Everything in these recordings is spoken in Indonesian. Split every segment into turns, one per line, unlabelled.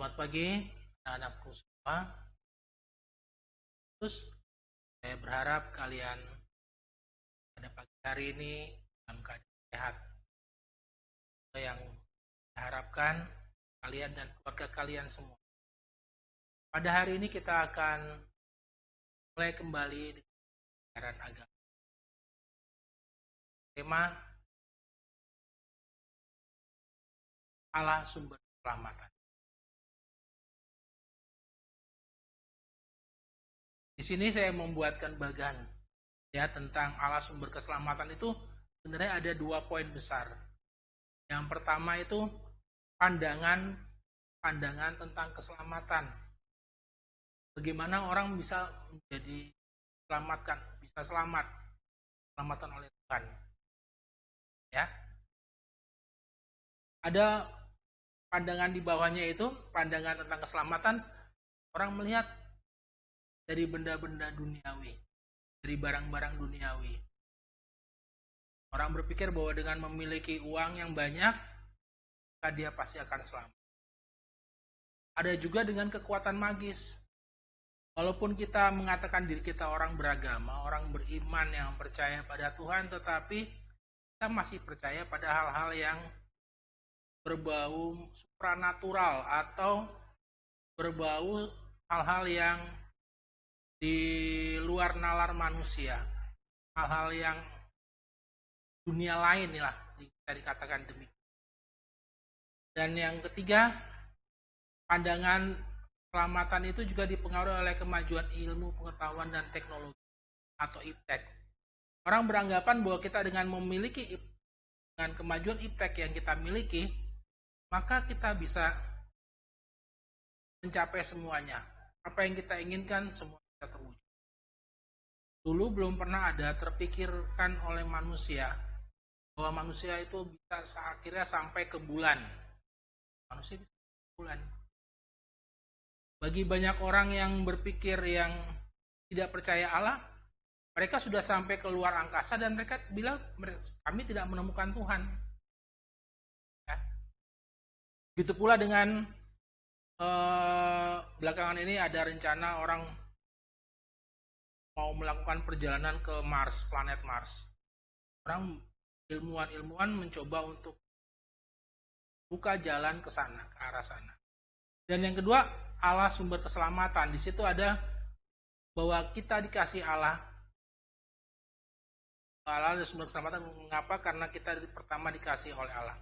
Selamat pagi anak-anakku semua. Terus saya berharap kalian pada pagi hari ini dalam keadaan sehat. Yang saya harapkan kalian dan keluarga kalian semua. Pada hari ini kita akan mulai kembali dengan pelajaran agama. Tema Allah sumber keselamatan. Di sini saya membuatkan bagan ya tentang Allah sumber keselamatan itu sebenarnya ada 2 poin besar. Yang pertama itu pandangan tentang keselamatan. Bagaimana orang bisa menjadi selamatkan, bisa selamatan oleh Tuhan. Ya. Ada pandangan di bawahnya itu, pandangan tentang keselamatan, orang melihat dari benda-benda duniawi, dari barang-barang duniawi. Orang berpikir bahwa dengan memiliki uang yang banyak, maka dia pasti akan selamat. Ada juga dengan kekuatan magis. Walaupun kita mengatakan diri kita orang beragama, orang beriman yang percaya pada Tuhan, tetapi kita masih percaya pada hal-hal yang berbau supranatural atau berbau hal-hal yang di luar nalar manusia, hal-hal yang dunia lain lah bisa dikatakan demikian. Dan yang ketiga, pandangan keselamatan itu juga dipengaruhi oleh kemajuan ilmu, pengetahuan, dan teknologi atau iptek. Orang beranggapan bahwa kita dengan kemajuan iptek yang kita miliki, maka kita bisa mencapai semuanya. Apa yang kita inginkan semua bisa terwujud. Dulu belum pernah ada terpikirkan oleh manusia bahwa manusia itu bisa akhirnya sampai ke bulan. Manusia bisa ke bulan. Bagi banyak orang yang berpikir yang tidak percaya Allah, mereka sudah sampai ke luar angkasa dan mereka bilang kami tidak menemukan Tuhan. Ya. Begitu pula dengan belakangan ini ada rencana orang mau melakukan perjalanan ke Mars, planet Mars. Orang ilmuwan mencoba untuk buka jalan ke sana, ke arah sana. Dan yang kedua, Allah sumber keselamatan. Di situ ada bahwa kita dikasih Allah. Allah adalah sumber keselamatan. Mengapa? Karena kita pertama dikasih oleh Allah.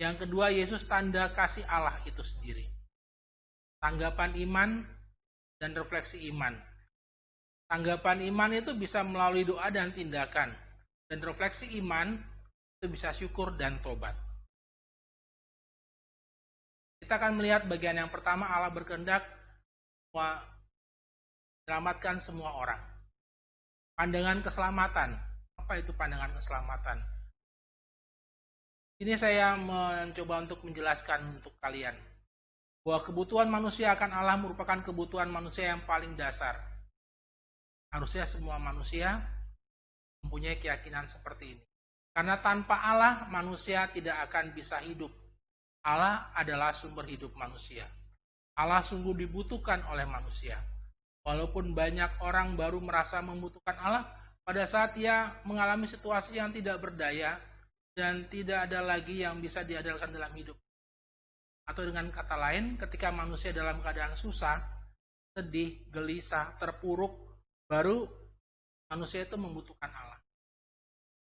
Yang kedua, Yesus tanda kasih Allah itu sendiri. Tanggapan iman dan refleksi iman. Tanggapan iman itu bisa melalui doa dan tindakan. Dan refleksi iman itu bisa syukur dan tobat. Kita akan melihat bagian yang pertama, Allah berkehendak menyelamatkan semua orang. Pandangan keselamatan. Apa itu pandangan keselamatan? Ini saya mencoba untuk menjelaskan untuk kalian bahwa kebutuhan manusia akan Allah merupakan kebutuhan manusia yang paling dasar. Harusnya semua manusia mempunyai keyakinan seperti ini. Karena tanpa Allah, manusia tidak akan bisa hidup. Allah adalah sumber hidup manusia. Allah sungguh dibutuhkan oleh manusia. Walaupun banyak orang baru merasa membutuhkan Allah, pada saat ia mengalami situasi yang tidak berdaya dan tidak ada lagi yang bisa diandalkan dalam hidup. Atau dengan kata lain, ketika manusia dalam keadaan susah, sedih, gelisah, terpuruk, baru manusia itu membutuhkan Allah.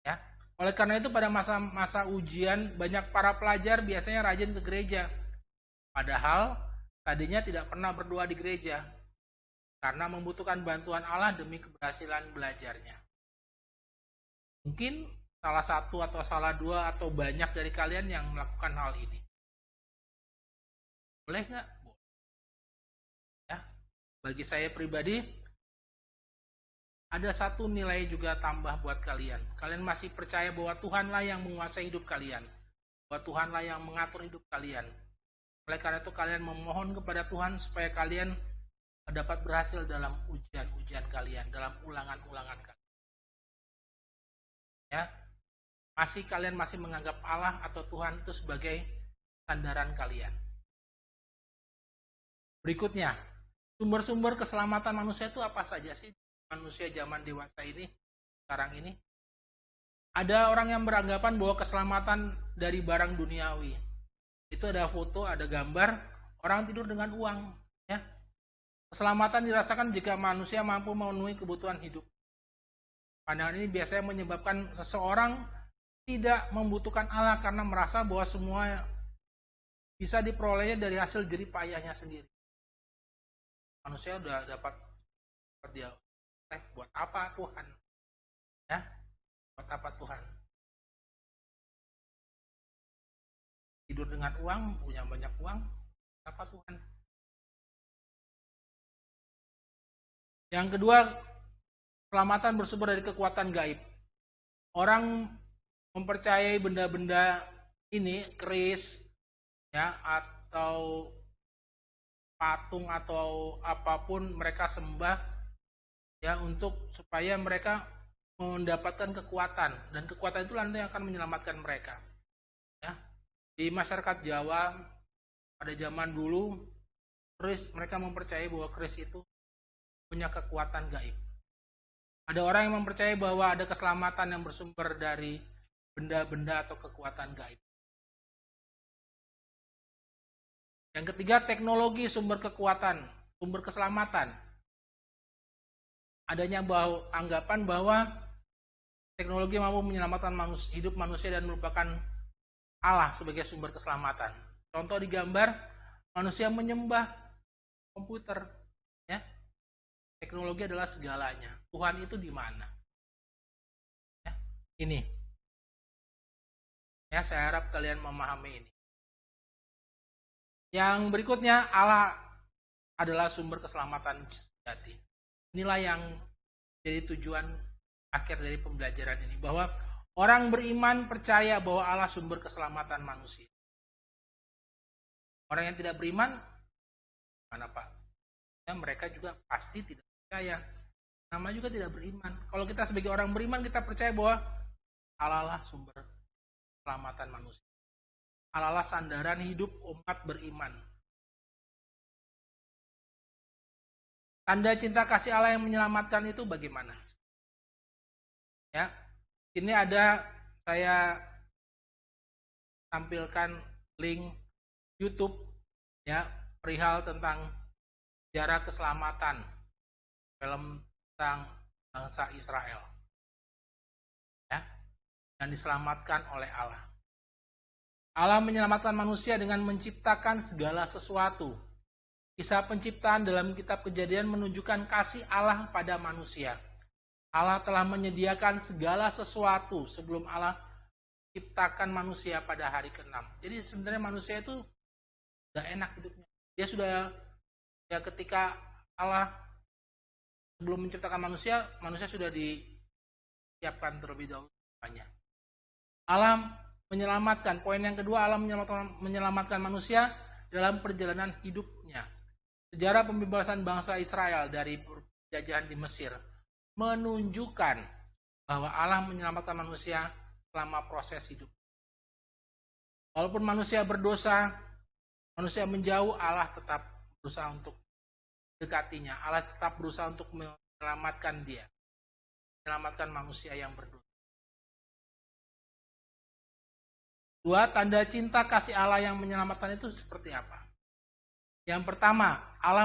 Ya. Oleh karena itu pada masa ujian, banyak para pelajar biasanya rajin ke gereja. Padahal tadinya tidak pernah berdoa di gereja. Karena membutuhkan bantuan Allah demi keberhasilan belajarnya. Mungkin salah satu atau salah dua atau banyak dari kalian yang melakukan hal ini. Boleh nggak? Ya. Bagi saya pribadi, ada satu nilai juga tambah buat kalian. Kalian masih percaya bahwa Tuhanlah yang menguasai hidup kalian. Bahwa Tuhanlah yang mengatur hidup kalian. Oleh karena itu kalian memohon kepada Tuhan supaya kalian dapat berhasil dalam ujian-ujian kalian, dalam ulangan-ulangan kalian. Ya. Kalian masih menganggap Allah atau Tuhan itu sebagai sandaran kalian. Berikutnya, sumber-sumber keselamatan manusia itu apa saja sih? Manusia zaman dewasa ini, sekarang ini. Ada orang yang beranggapan bahwa keselamatan dari barang duniawi. Itu ada foto, ada gambar, orang tidur dengan uang. Ya. Keselamatan dirasakan jika manusia mampu memenuhi kebutuhan hidup. Pandangan ini biasanya menyebabkan seseorang tidak membutuhkan Allah karena merasa bahwa semua bisa diperolehnya dari hasil jerih payahnya sendiri. Manusia udah dapat dia, buat apa Tuhan? Ya, buat apa Tuhan? Tidur dengan uang, punya banyak uang, apa Tuhan? Yang kedua, keselamatan bersumber dari kekuatan gaib. Orang mempercayai benda-benda ini, keris, ya, atau patung atau apapun mereka sembah, ya, untuk supaya mereka mendapatkan kekuatan, dan kekuatan itu nanti akan menyelamatkan mereka. Ya, di masyarakat Jawa pada zaman dulu, keris, mereka mempercayai bahwa keris itu punya kekuatan gaib. Ada orang yang mempercayai bahwa ada keselamatan yang bersumber dari benda-benda atau kekuatan gaib. Yang ketiga, teknologi sumber kekuatan, sumber keselamatan. Adanya anggapan bahwa teknologi mampu menyelamatkan hidup manusia dan merupakan Allah sebagai sumber keselamatan. Contoh di gambar, manusia menyembah komputer. Ya. Teknologi adalah segalanya. Tuhan itu di mana? Ya, ini. Ya, saya harap kalian memahami ini. Yang berikutnya, Allah adalah sumber keselamatan sejati. Inilah yang jadi tujuan akhir dari pembelajaran ini, bahwa orang beriman percaya bahwa Allah sumber keselamatan manusia. Orang yang tidak beriman, mana Pak? Ya, mereka juga pasti tidak percaya. Nama juga tidak beriman. Kalau kita sebagai orang beriman, kita percaya bahwa Allah lah sumber keselamatan manusia. Allah lah sandaran hidup umat beriman. Tanda cinta kasih Allah yang menyelamatkan itu bagaimana? Ya, ini ada, saya tampilkan link YouTube, ya, perihal tentang sejarah keselamatan, film tentang bangsa Israel, ya, yang diselamatkan oleh Allah. Allah menyelamatkan manusia dengan menciptakan segala sesuatu. Kisah penciptaan dalam kitab Kejadian menunjukkan kasih Allah pada manusia. Allah telah menyediakan segala sesuatu sebelum Allah ciptakan manusia pada hari ke-6. Jadi sebenarnya manusia itu sudah enak hidupnya. Dia sudah, ya, ketika Allah sebelum menciptakan manusia sudah disiapkan terlebih dahulu semuanya. Allah menyelamatkan. Poin yang kedua, Allah menyelamatkan manusia dalam perjalanan hidupnya. Sejarah pembebasan bangsa Israel dari penjajahan di Mesir menunjukkan bahwa Allah menyelamatkan manusia selama proses hidup. Walaupun manusia berdosa, manusia menjauh, Allah tetap berusaha untuk dekatinya. Allah tetap berusaha untuk menyelamatkan dia, menyelamatkan manusia yang berdosa. Dua, tanda cinta kasih Allah yang menyelamatkan itu seperti apa? Yang pertama, Allah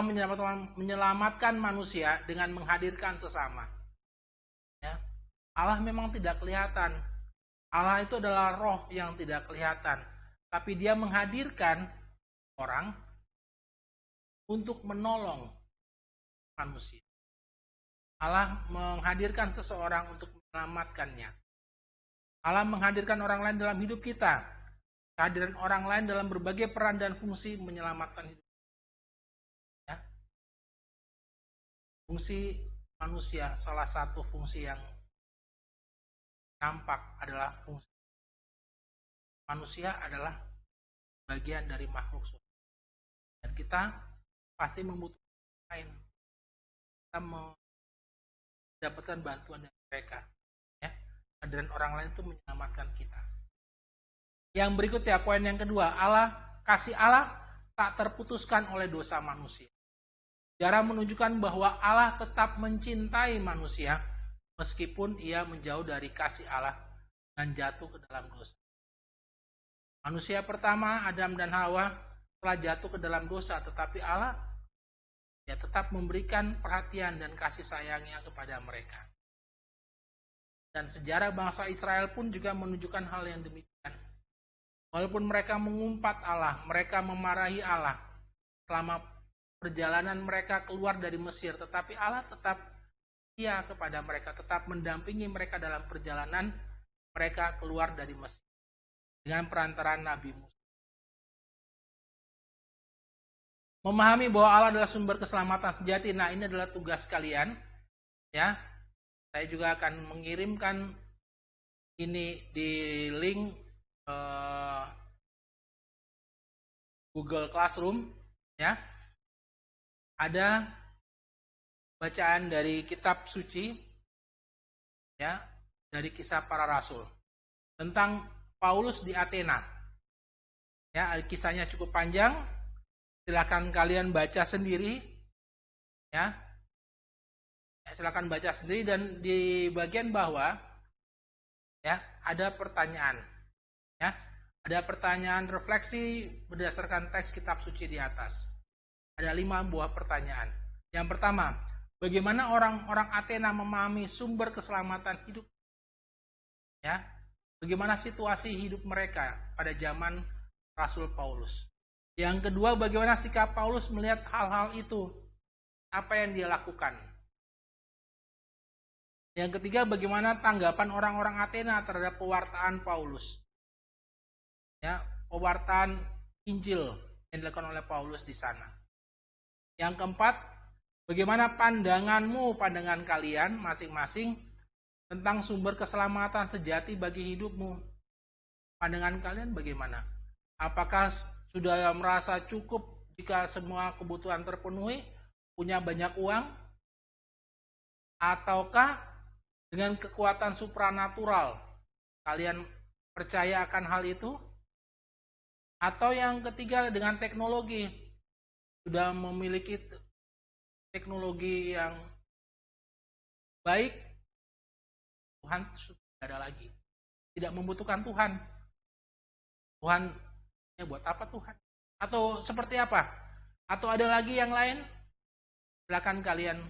menyelamatkan manusia dengan menghadirkan sesama. Ya. Allah memang tidak kelihatan. Allah itu adalah roh yang tidak kelihatan. Tapi dia menghadirkan orang untuk menolong manusia. Allah menghadirkan seseorang untuk menyelamatkannya. Allah menghadirkan orang lain dalam hidup kita. Kehadiran orang lain dalam berbagai peran dan fungsi menyelamatkan hidup. Ya. Fungsi manusia, salah satu fungsi yang nampak adalah fungsi manusia adalah bagian dari makhluk sosial. Dan kita pasti membutuhkan lain. Kita mendapatkan bantuan dari mereka. Ya. Kehadiran orang lain itu menyelamatkan kita. Yang berikutnya, poin yang kedua, kasih Allah tak terputuskan oleh dosa manusia. Sejarah menunjukkan bahwa Allah tetap mencintai manusia meskipun ia menjauh dari kasih Allah dan jatuh ke dalam dosa. Manusia pertama, Adam dan Hawa, telah jatuh ke dalam dosa, tetapi Allah tetap memberikan perhatian dan kasih sayangnya kepada mereka. Dan sejarah bangsa Israel pun juga menunjukkan hal yang demikian. Walaupun mereka mengumpat Allah, mereka memarahi Allah selama perjalanan mereka keluar dari Mesir, tetapi Allah tetap setia kepada mereka, tetap mendampingi mereka dalam perjalanan mereka keluar dari Mesir dengan perantaraan Nabi Musa. Memahami bahwa Allah adalah sumber keselamatan sejati. Nah, ini adalah tugas kalian, ya. Saya juga akan mengirimkan ini di link Google Classroom, ya. Ada bacaan dari kitab suci, ya, dari Kisah Para Rasul tentang Paulus di Athena. Ya, kisahnya cukup panjang. Silakan kalian baca sendiri, ya. Silakan baca sendiri, dan di bagian bawah, ya, ada pertanyaan, ya. Ada pertanyaan refleksi berdasarkan teks kitab suci di atas. Ada 5 buah pertanyaan. Yang pertama, bagaimana orang-orang Athena memahami sumber keselamatan hidup? Ya, bagaimana situasi hidup mereka pada zaman Rasul Paulus? Yang kedua, bagaimana sikap Paulus melihat hal-hal itu? Apa yang dia lakukan? Yang ketiga, bagaimana tanggapan orang-orang Athena terhadap pewartaan Paulus? Ya, pewartaan Injil yang dilakukan oleh Paulus di sana. Yang keempat, bagaimana pandangan kalian masing-masing tentang sumber keselamatan sejati bagi hidupmu? Pandangan kalian bagaimana? Apakah sudah merasa cukup jika semua kebutuhan terpenuhi, punya banyak uang? Ataukah dengan kekuatan supranatural kalian percaya akan hal itu? Atau yang ketiga, dengan teknologi, sudah memiliki teknologi yang baik, Tuhan sudah tidak ada lagi, tidak membutuhkan Tuhan. Tuhan, ya buat apa Tuhan? Atau seperti apa? Atau ada lagi yang lain? Silakan kalian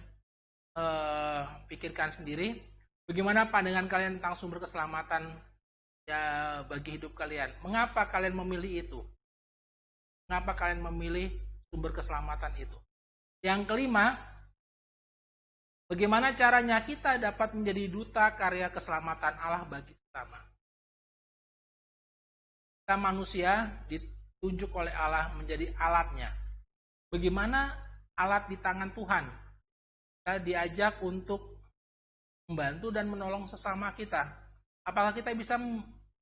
pikirkan sendiri. Bagaimana pandangan kalian tentang sumber keselamatan ya bagi hidup kalian? Mengapa kalian memilih itu? Mengapa kalian memilih sumber keselamatan itu? Yang kelima, bagaimana caranya kita dapat menjadi duta karya keselamatan Allah bagi sesama? Kita manusia ditunjuk oleh Allah menjadi alatnya. Bagaimana alat di tangan Tuhan? Kita diajak untuk membantu dan menolong sesama kita. Apakah kita bisa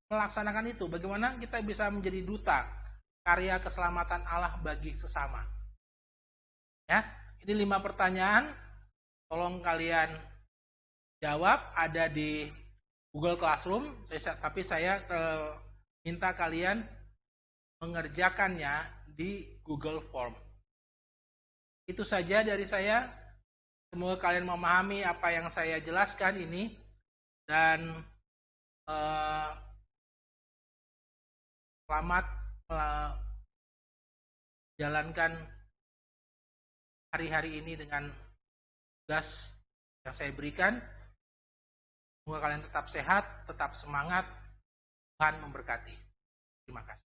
melaksanakan itu? Bagaimana kita bisa menjadi duta karya keselamatan Allah bagi sesama? Ya, ini 5 pertanyaan. Tolong kalian jawab, ada di Google Classroom. Tapi saya minta kalian mengerjakannya di Google Form. Itu saja dari saya. Semoga kalian memahami apa yang saya jelaskan ini, dan selamat menjalankan hari-hari ini dengan tugas yang saya berikan. Semoga kalian tetap sehat, tetap semangat. Tuhan memberkati. Terima kasih.